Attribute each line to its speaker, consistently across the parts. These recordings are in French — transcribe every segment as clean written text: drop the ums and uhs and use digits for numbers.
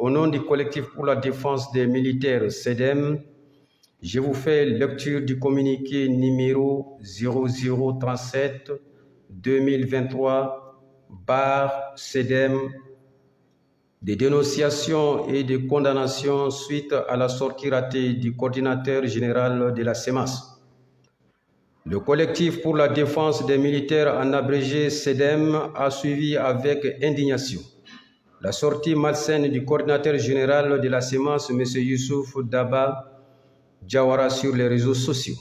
Speaker 1: Au nom du collectif pour la défense des militaires CEDEM, je vous fais lecture du communiqué numéro 0037-2023/CEDEM des dénonciations et des condamnations suite à la sortie ratée du coordinateur général de la CEMAS. Le collectif pour la défense des militaires, en abrégé CEDEM, a suivi avec indignation la sortie malsaine du coordinateur général de la CEMAS, M. Youssouf Daba Diawara, sur les réseaux sociaux.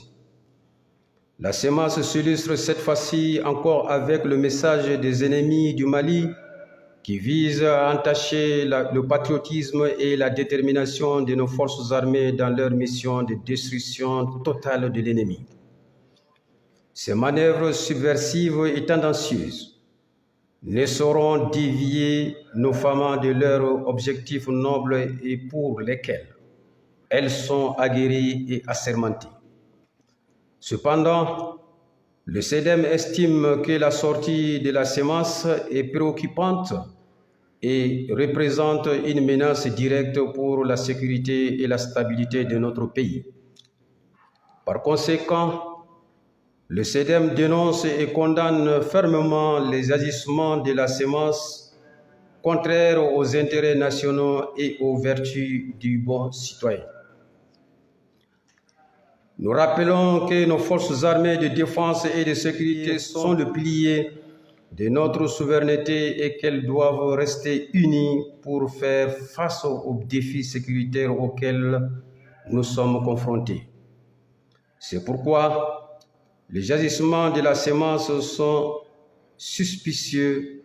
Speaker 1: La CEMAS s'illustre cette fois-ci encore avec le message des ennemis du Mali qui vise à entacher le patriotisme et la détermination de nos forces armées dans leur mission de destruction totale de l'ennemi. Ces manœuvres subversives et tendancieuses ne sauront dévier nos femmes de leurs objectifs nobles et pour lesquels elles sont aguerries et assermentées. Cependant, le CEDEM estime que la sortie de la CEMAS est préoccupante et représente une menace directe pour la sécurité et la stabilité de notre pays. Par conséquent, le CEDEM dénonce et condamne fermement les agissements de la CEMAS contraires aux intérêts nationaux et aux vertus du bon citoyen. Nous rappelons que nos forces armées de défense et de sécurité sont le pilier de notre souveraineté et qu'elles doivent rester unies pour faire face aux défis sécuritaires auxquels nous sommes confrontés. C'est pourquoi les agissements de la CEMAS sont suspicieux.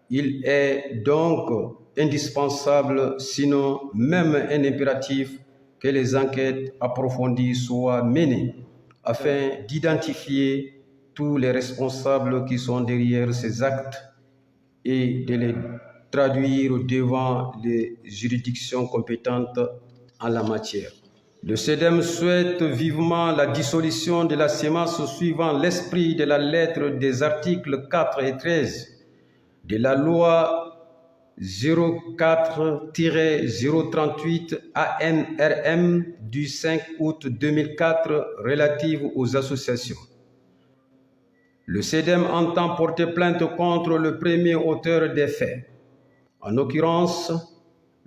Speaker 1: Il est donc indispensable, sinon même un impératif, que les enquêtes approfondies soient menées afin d'identifier tous les responsables qui sont derrière ces actes et de les traduire devant les juridictions compétentes en la matière. Le CEDEM souhaite vivement la dissolution de la CEMAS suivant l'esprit de la lettre des articles 4 et 13 de la loi 04-038 ANRM du 5 août 2004 relative aux associations. Le CEDEM entend porter plainte contre le premier auteur des faits, en l'occurrence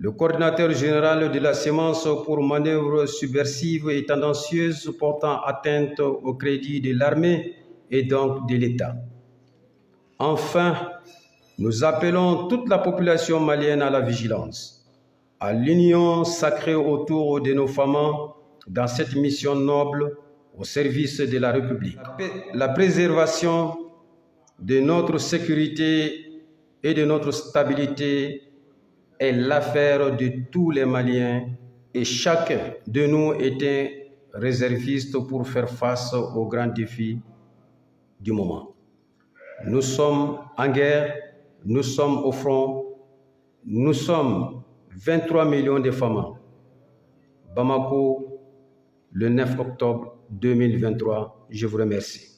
Speaker 1: le coordinateur général de la CEMAS pour manœuvres subversives et tendancieuses portant atteinte au crédit de l'armée et donc de l'État. Enfin, nous appelons toute la population malienne à la vigilance, à l'union sacrée autour de nos femmes dans cette mission noble au service de la République. La préservation de notre sécurité et de notre stabilité est l'affaire de tous les Maliens et chacun de nous est un réserviste pour faire face aux grands défis du moment. Nous sommes en guerre, nous sommes au front, nous sommes 23 millions de femmes. Bamako, le 9 octobre 2023, je vous remercie.